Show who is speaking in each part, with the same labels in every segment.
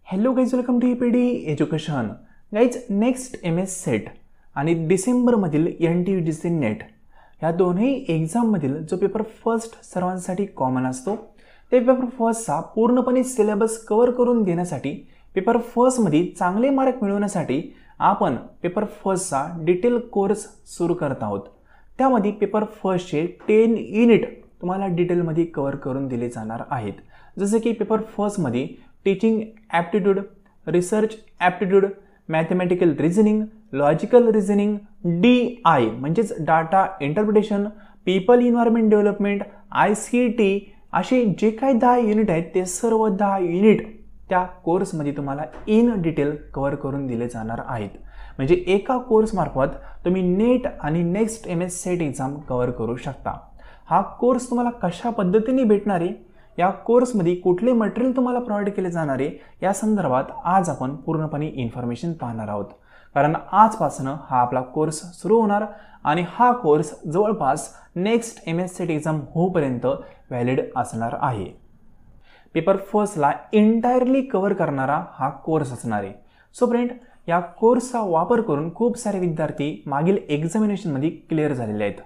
Speaker 1: Hello guys, welcome to EPD education. Guys, next MS SET आणि डिसेंबरमधील NTUGC net ह्या दोन्ही एक्झाममधील जो पेपर फर्स्ट सर्वांसाठी कॉमन असतो ते पेपर फर्स्टचा पूर्णपणे सिलेबस कव्हर करून देण्यासाठी, पेपर फर्स्टमध्ये चांगले मार्क मिळवण्यासाठी आपण पेपर फर्स्टचा डिटेल कोर्स सुरू करत आहोत. त्यामध्ये पेपर फर्स्टचे 10 युनिट तुम्हाला डिटेलमध्ये कव्हर करून दिले जाणार आहेत. जसे की पेपर फर्स्टमध्ये teaching aptitude, research aptitude, mathematical reasoning, logical reasoning, DI म्हणजेच data interpretation, people environment development, ICT असे जे काही 10 युनिट आहेत ते सर्व 10 युनिट त्या कोर्समध्ये तुम्हाला इन डिटेल कव्हर करून दिले जाणार आहेत. म्हणजे एका कोर्समार्फत तुम्ही नेट आणि next MS set exam cover करू शकता. हा कोर्स तुम्हाला कशा पद्धतीने भेटणार आहे, या कोर्समध्ये कुठले मटेरियल तुम्हाला प्रोव्हाइड केले जाणार आहे, या संदर्भात आज आपण पूर्णपणे इन्फॉर्मेशन पाहणार आहोत. कारण आजपासून हा आपला कोर्स सुरू होणार आणि हा कोर्स जवळपास नेक्स्ट MS सेट एक्झाम होईपर्यंत व्हॅलिड असणार आहे. पेपर फर्स्टला एंटायरली कव्हर करणारा हा कोर्स असणार आहे. सो फ्रेंड, या कोर्सचा वापर करून खूप सारे विद्यार्थी मागील एक्झामिनेशनमध्ये क्लिअर झालेले आहेत.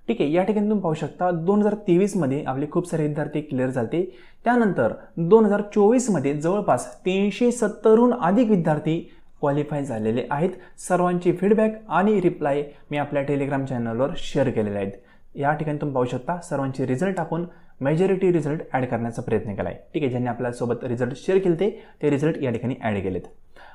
Speaker 1: ठीक आहे, या ठिकाणी तुम्ही पाहू शकता 2023 मध्ये आपले खूप सारे विद्यार्थी क्लिअर झाले. त्यानंतर 2024 मध्ये जवळपास 370हून अधिक विद्यार्थी क्वालिफाय झालेले आहेत. सर्वांची फीडबॅक आणि रिप्लाय मी आपल्या टेलिग्राम चॅनलवर शेअर केलेले आहेत. या ठिकाणी तुम्ही पाहू शकता सर्वांचे रिझल्ट आपण मेजॉरिटी रिझल्ट ॲड करण्याचा प्रयत्न केला आहे. ठीक आहे, ज्यांनी आपल्यासोबत रिझल्ट शेअर केले ते रिझल्ट या ठिकाणी ॲड केलेत.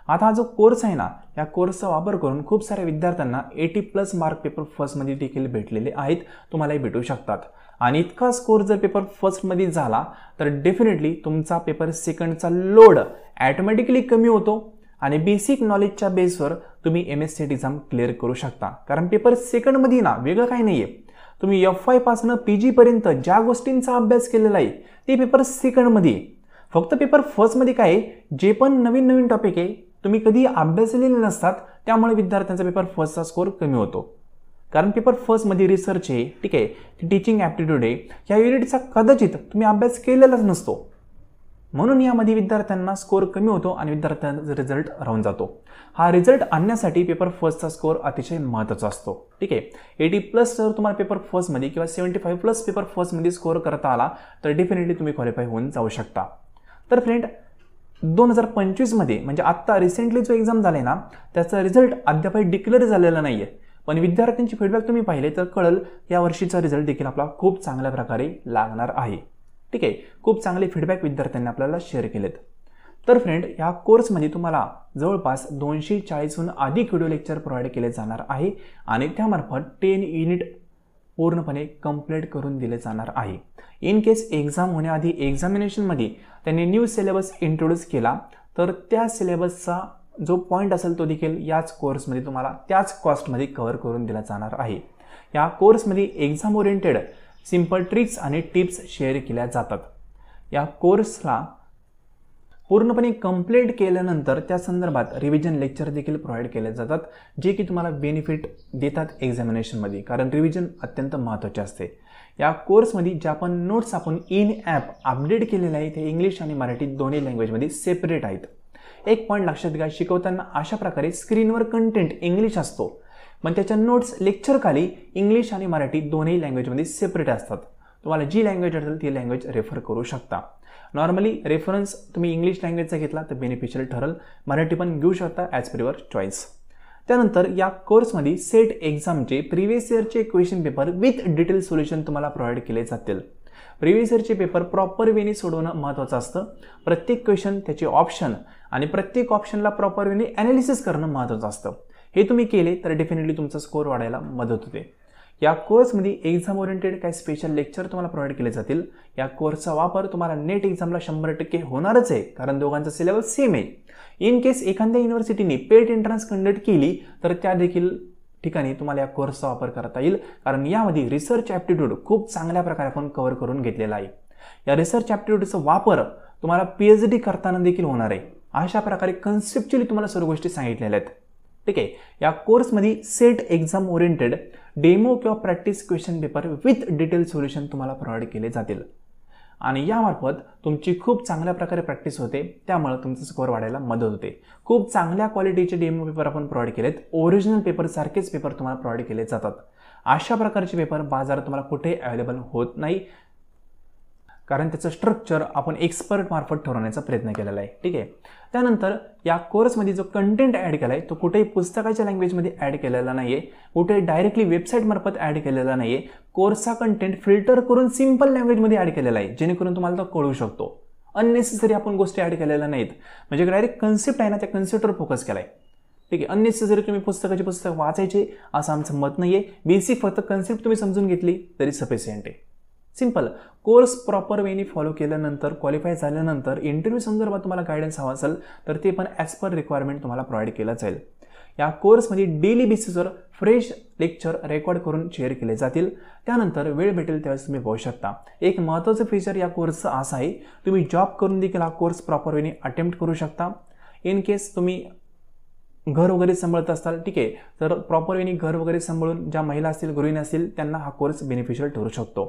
Speaker 1: आता हा जो कोर्स आहे ना, या कोर्सचा वापर करून खूप साऱ्या विद्यार्थ्यांना 80+ मार्क पेपर फर्स्टमध्ये देखील भेटलेले आहेत, तुम्हालाही भेटू शकतात. आणि इतका स्कोर जर पेपर फर्स्टमध्ये झाला तर डेफिनेटली तुमचा पेपर सेकंडचा लोड ॲटोमॅटिकली कमी होतो आणि बेसिक नॉलेजच्या बेसवर तुम्ही MS सेट एक्झाम क्लिअर करू शकता. कारण पेपर सेकंडमध्ये ना वेगळं काही नाही आहे. तुम्ही FY पासून PG पर्यंत ज्या गोष्टींचा अभ्यास केलेला आहे ते पेपर सेकंडमध्ये. फक्त पेपर फर्स्टमध्ये काय आहे, जे पण नवीन नवीन टॉपिक आहे तुम्ही कधी अभ्यासलेले नसतात, त्यामुळे विद्यार्थ्यांचा पेपर फर्स्टचा स्कोर कमी होतो. कारण पेपर फर्स्टमध्ये रिसर्च आहे, ठीक आहे, टीचिंग ॲप्टिट्यूड आहे, या युनिटचा कदाचित तुम्ही अभ्यास केलेलाच नसतो. म्हणून यामध्ये विद्यार्थ्यांना स्कोर कमी होतो आणि विद्यार्थ्यांचा रिझल्ट राहून जातो. हा रिझल्ट आणण्यासाठी पेपर फर्स्टचा स्कोर अतिशय महत्त्वाचा असतो. ठीक आहे, 80+ जर तुम्हाला पेपर फर्स्टमध्ये किंवा 75+ पेपर फर्स्टमध्ये स्कोर करता आला तर डेफिनेटली तुम्ही क्वालिफाय होऊन जाऊ शकता. तर फ्रेंड, 2025 मध्ये म्हणजे आत्ता रिसेंटली जो एक्झाम झाला आहे ना, त्याचा रिझल्ट अद्यापही डिक्लेअर झालेला नाही आहे. पण विद्यार्थ्यांची फीडबॅक तुम्ही पाहिले तर कळेल या वर्षीचा रिझल्ट देखील आपला खूप चांगल्या प्रकारे लागणार आहे. ठीक आहे, खूप चांगले फीडबॅक विद्यार्थ्यांनी आपल्याला शेअर केलेत. तर फ्रेंड, या कोर्समध्ये तुम्हाला जवळपास 240हून अधिक व्हिडिओ लेक्चर प्रोव्हाइड केले जाणार आहे आणि त्यामार्फत 10 युनिट पूर्णपणे कंप्लीट करून दिले जाणार आहे. इन केस एक्झाम होण्याआधी एक्झामिनेशनमध्ये त्यांनी न्यू सिलेबस इंट्रोड्यूस केला तर त्या सिलेबसचा जो पॉईंट असेल तो देखील याच कोर्समध्ये तुम्हाला त्याच कॉस्टमध्ये कव्हर करून दिला जाणार आहे. या कोर्समध्ये एक्झाम ओरिएंटेड सिंपल ट्रिक्स आणि टिप्स शेअर केल्या जातात. या कोर्सला पूर्णपणे कंप्लीट केल्यानंतर त्या संदर्भात रिव्हिजन लेक्चर देखील प्रोव्हाइड केले जातात, जे की तुम्हाला बेनिफिट देतात एक्झामिनेशनमध्ये. कारण रिव्हिजन अत्यंत महत्त्वाचे असते. या कोर्समध्ये ज्या पण नोट्स आपण इन ॲप अपडेट केलेले आहे ते इंग्लिश आणि मराठी दोन्ही लँग्वेजमध्ये सेपरेट आहेत. एक पॉईंट लक्षात घ्या, शिकवताना अशा प्रकारे स्क्रीनवर कंटेंट इंग्लिश असतो, पण त्याच्या नोट्स लेक्चरखाली इंग्लिश आणि मराठी दोन्ही लँग्वेजमध्ये सेपरेट असतात. तुम्हाला जी लँग्वेज असेल ती लँग्वेज रेफर करू शकता. नॉर्मली रेफरन्स तुम्ही इंग्लिश लँग्वेजचा घेतला तर बेनिफिशियल ठरेल, मराठी पण घेऊ शकता ॲज पर युअर चॉईस. त्यानंतर या कोर्समध्ये सेट एक्झामचे प्रिव्हियस इयरचे question paper with detail solution तुम्हाला प्रोव्हाइड केले जातील. प्रिव्हियस इयरचे पेपर प्रॉपर वेने सोडवणं महत्त्वाचं असतं. प्रत्येक क्वेश्चन, त्याचे ऑप्शन आणि प्रत्येक ऑप्शनला प्रॉपर वेने ॲनालिसिस करणं महत्त्वाचं असतं. हे तुम्ही केले तर डेफिनेटली तुमचा स्कोर वाढायला मदत होते. या कोर्समध्ये एक्झाम ओरिएंटेड काही स्पेशल लेक्चर तुम्हाला प्रोव्हाइड केले जातील. या कोर्सचा वापर तुम्हाला नेट एक्झामला 100% होणारच आहे, कारण दोघांचा सिलेबस सेम आहे. इन केस एखाद्या युनिव्हर्सिटीने पेड एंट्रन्स कंडक्ट केली तर त्या देखील ठिकाणी तुम्हाला या कोर्सचा वापर करता येईल, कारण यामध्ये रिसर्च ॲप्टिट्यूड खूप चांगल्या प्रकारे आपण कव्हर करून घेतलेला आहे. या रिसर्च ॲप्टिट्यूडचा वापर तुम्हाला PhD करताना देखील होणार आहे. अशा प्रकारे कन्सेप्च्युअली तुम्हाला सर्व गोष्टी सांगितलेल्या आहेत. ठीक आहे, या कोर्समध्ये सेट एक्झाम ओरिएंटेड डेमो किंवा practice question paper with detail solution तुम्हाला प्रोव्हाइड केले जातील. आणि यामार्फत तुमची खूप चांगल्या प्रकारे प्रॅक्टिस होते, त्यामुळे तुमचा स्कोअर वाढायला मदत होते. खूप चांगल्या क्वालिटीचे डेमो पेपर आपण प्रोव्हाइड केलेत. ओरिजिनल पेपर सारखेच पेपर तुम्हाला प्रोव्हाइड केले जातात. अशा प्रकारचे पेपर बाजारात तुम्हाला कुठेही अवेलेबल होत नाही, कारण त्याचं स्ट्रक्चर आपण एक्सपर्ट मार्फत ठरवण्याचा प्रयत्न केलेला आहे. ठीक आहे. त्यानंतर या कोर्समध्ये जो कंटेंट ॲड केला आहे तो कुठेही पुस्तकाच्या लँग्वेजमध्ये ॲड केलेला नाही आहे, कुठेही डायरेक्टली वेबसाईटमार्फत ॲड केलेला नाही आहे. कोर्सचा कंटेंट फिल्टर करून सिंपल लँग्वेजमध्ये ॲड केलेला आहे, जेणेकरून तुम्हाला तो कळू शकतो. अननेसेसरी आपण गोष्टी ॲड केलेल्या नाहीत, म्हणजे डायरेक्ट कन्सेप्ट आहे ना त्या कन्सेप्टवर फोकस केला आहे. ठीक आहे. अननेसेसरी तुम्ही पुस्तक वाचायचे असं आमचं मत नाही आहे. बेसिक फक्त कन्सेप्ट तुम्ही समजून घेतली तरी सफिशियंट आहे. सिंपल. कोर्स प्रॉपर वेनी फॉलो केल्यानंतर, क्वालिफाय झाल्यानंतर इंटरव्ह्यू संदर्भात तुम्हाला गायडन्स हवा असेल तर ते पण ॲज पर रिक्वायरमेंट तुम्हाला प्रोव्हाइड केलं जाईल. या कोर्समध्ये डेली बेसिसवर फ्रेश लेक्चर रेकॉर्ड करून शेअर केले जातील. त्यानंतर वेळ भेटेल त्यावेळेस तुम्ही पाहू शकता. एक महत्त्वाचं फीचर या कोर्सचं असं आहे, तुम्ही जॉब करून देखील हा कोर्स प्रॉपर वेनी अटेम्प्ट करू शकता. इन केस तुम्ही घर वगैरे सांभाळत असाल, ठीक आहे, तर प्रॉपर वेनी घर वगैरे सांभाळून ज्या महिला असतील, गृहिणी असतील, त्यांना हा कोर्स बेनिफिशियल ठरू शकतो.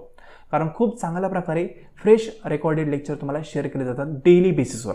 Speaker 1: कारण खूप चांगल्या प्रकारे फ्रेश रेकॉर्डेड लेक्चर तुम्हाला शेअर केले जातात डेली बेसिसवर.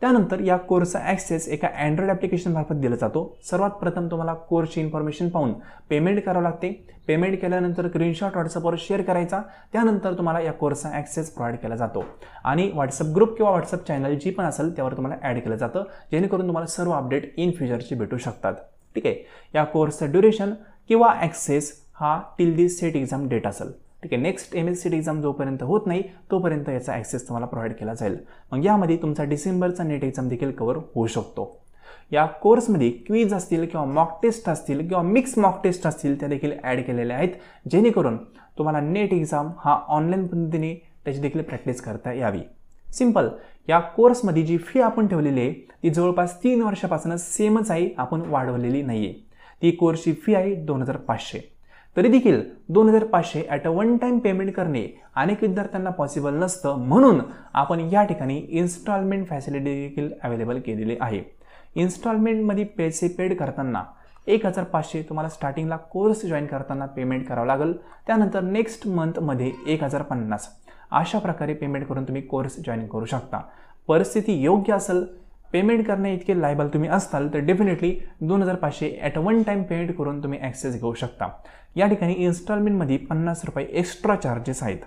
Speaker 1: त्यानंतर या कोर्सचा ॲक्सेस एका अँड्रॉइड ॲप्लिकेशन मार्फत दिला जातो. सर्वात प्रथम तुम्हाला कोर्सची इन्फॉर्मेशन पाहून पेमेंट करावं लागते. पेमेंट केल्यानंतर स्क्रीनशॉट व्हॉट्सअपवर शेअर करायचा. त्यानंतर तुम्हाला या कोर्सचा ॲक्सेस प्रोव्हाइड केला जातो आणि व्हॉट्सअप ग्रुप किंवा व्हॉट्सअप चॅनल जी पण असेल त्यावर तुम्हाला ॲड केलं जातं, जेणेकरून तुम्हाला सर्व अपडेट इन फ्युचरची भेटू शकतात. ठीक आहे. या कोर्सचं ड्युरेशन किंवा ॲक्सेस हा till the SET exam date असेल. ठीक आहे. नेक्स्ट MSCT एक्झाम जोपर्यंत होत नाही तोपर्यंत याचा ॲक्सेस तुम्हाला प्रोव्हाइड केला जाईल. मग यामध्ये तुमचा डिसेंबरचा नेट एक्झाम देखील कव्हर होऊ शकतो. या कोर्समध्ये क्विज असतील किंवा मॉक टेस्ट असतील किंवा मिक्स मॉक टेस्ट असतील त्या देखील ॲड केलेल्या आहेत, जेणेकरून तुम्हाला नेट एक्झाम हा ऑनलाईन पद्धतीने त्याची देखील प्रॅक्टिस करता यावी. सिंपल. या कोर्समध्ये जी फी आपण ठेवलेली आहे ती जवळपास 3 वर्षापासून सेमच आहे, आपण वाढवलेली नाही आहे. ती कोर्सची फी आहे 2500. तरी देखील 2500 at a one time payment करणे अनेक विद्यार्थ्यांना पॉसिबल नसतं, म्हणून आपण या ठिकाणी इन्स्टॉलमेंट फॅसिलिटी देखील अवेलेबल केलेली आहे. इन्स्टॉलमेंटमध्ये पैसे पेड करताना 1500 तुम्हाला स्टार्टिंगला कोर्स जॉईन करताना पेमेंट करावं लागेल. त्यानंतर नेक्स्ट मंथमध्ये 1050 अशा प्रकारे पेमेंट करून तुम्ही कोर्स जॉईन करू शकता. परिस्थिती योग्य असेल, पेमेंट करणे इतके लायबल तुम्ही असताल तर definitely 2500 at a one time payment करून तुम्ही ॲक्सेस घेऊ शकता. या ठिकाणी इन्स्टॉलमेंटमध्ये 50 रुपये एक्स्ट्रा चार्जेस आहेत.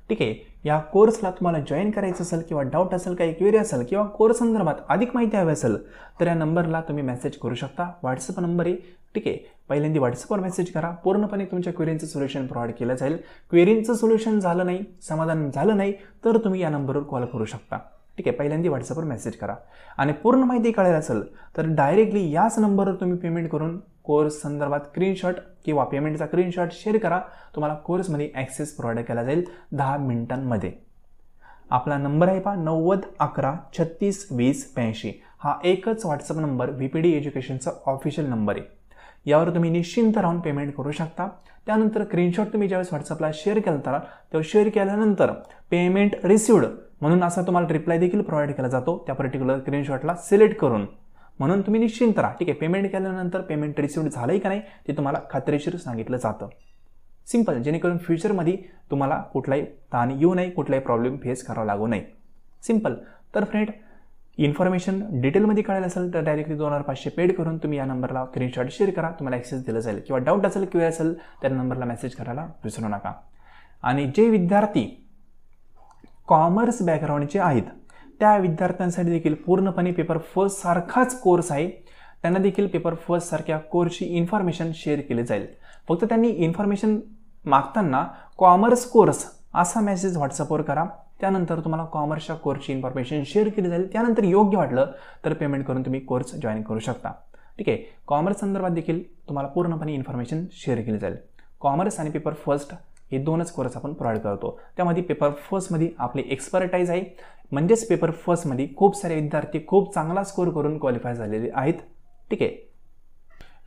Speaker 1: ठीक आहे. या कोर्सला तुम्हाला जॉईन करायचं असेल किंवा डाऊट असेल, काही क्वेरी असेल किंवा कोर्स संदर्भात अधिक माहिती हवी असेल तर या नंबरला तुम्ही मेसेज करू शकता. व्हॉट्सअप नंबर आहे. ठीक आहे. पहिल्यांदा व्हॉट्सअपवर मेसेज करा. पूर्णपणे तुमच्या क्वेरींचं सोल्युशन प्रोव्हाइड केलं जाईल. क्वेरींचं सोल्युशन झालं नाही, समाधान झालं नाही तर तुम्ही या नंबरवर कॉल करू शकता. ठीक आहे. पहिल्यांदा व्हॉट्सअपवर मेसेज करा आणि पूर्ण माहिती कळायला असेल तर डायरेक्टली याच नंबरवर तुम्ही पेमेंट करून कोर्स संदर्भात स्क्रीनशॉट किंवा पेमेंटचा स्क्रीनशॉट शेअर करा. तुम्हाला कोर्समध्ये ॲक्सेस प्रोव्हाइड केला जाईल 10 मिनिटांमध्ये. आपला नंबर आहे 90 11 36 20 85. हा एकच व्हॉट्सअप नंबर VPD एज्युकेशनचा ऑफिशियल नंबर आहे. यावर तुम्ही निश्चिंत राहून पेमेंट करू शकता. त्यानंतर स्क्रीनशॉट तुम्ही ज्यावेळेस व्हॉट्सअपला शेअर केला तेव्हा शेअर केल्यानंतर पेमेंट रिसिव्ड म्हणून असा तुम्हाला रिप्लाय देखील प्रोव्हाइड केला जातो त्या पर्टिक्युलर स्क्रीनशॉटला सिलेक्ट करून. म्हणून तुम्ही निश्चिंत राहा. ठीक आहे. पेमेंट केल्यानंतर पेमेंट रिसिव्ड झालं आहे का नाही ते तुम्हाला खात्रीशीर सांगितलं जातं. सिंपल. जेणेकरून फ्युचरमध्ये तुम्हाला कुठलाही ताण येऊ नये, कुठलाही प्रॉब्लेम फेस करावा लागू नये. सिंपल. तर फ्रेंड, इन्फॉर्मेशन डिटेलमध्ये कळायला असेल तर डायरेक्टली 2500 पेड करून तुम्ही या नंबरला स्क्रीनशॉट शेअर करा. तुम्हाला ॲक्सेस दिला जाईल. किंवा डाऊट असेल क्वेरी असेल त्या नंबरला मेसेज करायला विसरू नका. आणि जे विद्यार्थी कॉमर्स बॅकग्राऊंडचे आहेत त्या विद्यार्थ्यांसाठी देखील पूर्णपणे पेपर फर्स्ट सारखाच कोर्स आहे. त्यांना देखील पेपर फर्स्ट सारख्या कोर्सची इन्फॉर्मेशन शेअर केली जाईल. फक्त त्यांनी इन्फॉर्मेशन मागताना कॉमर्स कोर्स असा मेसेज व्हॉट्सअपवर करा. त्यानंतर तुम्हाला कॉमर्सच्या कोर्सची इन्फॉर्मेशन शेअर केली जाईल. त्यानंतर योग्य वाटलं तर पेमेंट करून तुम्ही कोर्स जॉईन करू शकता. ठीक आहे. कॉमर्स संदर्भात देखील तुम्हाला पूर्णपणे इन्फॉर्मेशन शेअर केली जाईल. कॉमर्स आणि पेपर फर्स्ट हे 2च कोर्स आपण प्रोव्हाइड करतो. त्यामध्ये पेपर फर्स्टमध्ये आपली एक्सपर्टाईज आहे. म्हणजेच पेपर फर्स्टमध्ये खूप सारे विद्यार्थी खूप चांगला स्कोर करून क्वालिफाय झालेले आहेत. ठीक आहे.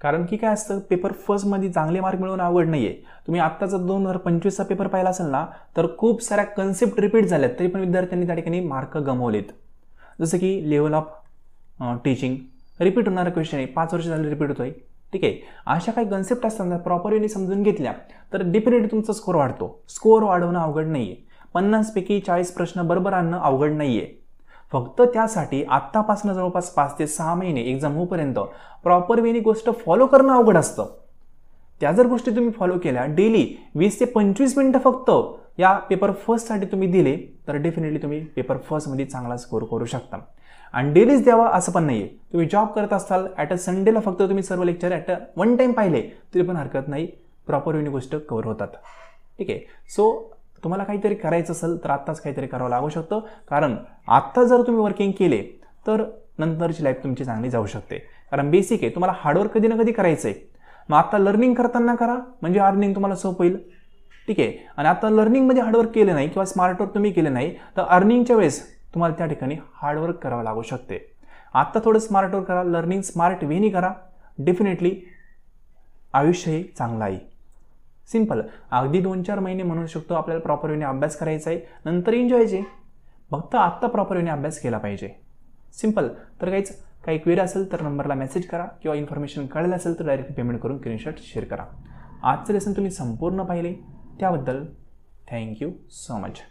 Speaker 1: कारण की काय असतं, पेपर फर्स्टमध्ये चांगले मार्क मिळवून आवड नाही आहे. तुम्ही आत्ताचा 2025चा पेपर पाहिला असेल ना तर खूप साऱ्या कन्सेप्ट रिपीट झाल्यात तरी पण विद्यार्थ्यांनी त्या ठिकाणी मार्क गमावलेत. जसं की लेवल ऑफ टीचिंग रिपीट होणारा क्वेश्चन आहे, 5 वर्ष झाले रिपीट होतोय. ठीक आहे. अशा काही कन्सेप्ट असताना प्रॉपर वेने समजून घेतल्या तर डेफिनेटली तुमचा स्कोअर वाढतो. स्कोअर वाढवणं अवघड नाही आहे. 50 पैकी 40 प्रश्न बरोबर आणणं अवघड नाही आहे. फक्त त्यासाठी आत्तापासून जवळपास 5 ते 6 महिने एक्झाम होईपर्यंत प्रॉपर वेने गोष्ट फॉलो करणं अवघड असतं. त्या जर गोष्टी तुम्ही फॉलो केल्या डेली 20 ते 25 मिनिटं फक्त या पेपर फर्स्टसाठी तुम्ही दिले तर डेफिनेटली तुम्ही पेपर फर्स्टमध्ये चांगला स्कोअर करू शकता. आणि डेलीच द्यावा असं पण नाही आहे. तुम्ही जॉब करत असाल ॲट अ संडेला फक्त तुम्ही सर्व lecture at a one time पाहिले तरी पण हरकत नाही. प्रॉपर वेने गोष्ट कव्हर होतात. ठीक आहे. सो तुम्हाला काहीतरी करायचं असेल तर आत्ताच काहीतरी करावं लागू शकतं. कारण आत्ता जर तुम्ही वर्किंग केले तर नंतरची लाईफ तुमची चांगली जाऊ शकते. कारण बेसिक आहे, तुम्हाला हार्डवर्क कधी ना कधी करायचं आहे. मग आता लर्निंग करताना करा म्हणजे अर्निंग तुम्हाला सोपं होईल. ठीक आहे. आणि आता लर्निंगमध्ये हार्डवर्क केलं नाही किंवा स्मार्टवर्क तुम्ही केलं नाही तर अर्निंगच्या वेळेस तुम्हाला त्या ठिकाणी हार्डवर्क करावं लागू शकते. आत्ता थोडं स्मार्टवर्क करा, लर्निंग स्मार्ट वेनी करा, डेफिनेटली आयुष्यही चांगलं आहे. सिंपल. अगदी 2-4 महिने म्हणू शकतो आपल्याला प्रॉपर वेने अभ्यास करायचा आहे, नंतर एन्जॉयचे. फक्त आत्ता प्रॉपर वेने अभ्यास केला पाहिजे. सिंपल. तर काही क्वेरी असेल तर नंबरला मेसेज करा किंवा इन्फॉर्मेशन कळलं असेल तर डायरेक्ट पेमेंट करून स्क्रीनशॉट शेअर करा. आजचं लेसन तुम्ही संपूर्ण पाहिले त्याबद्दल थँक्यू सो मच.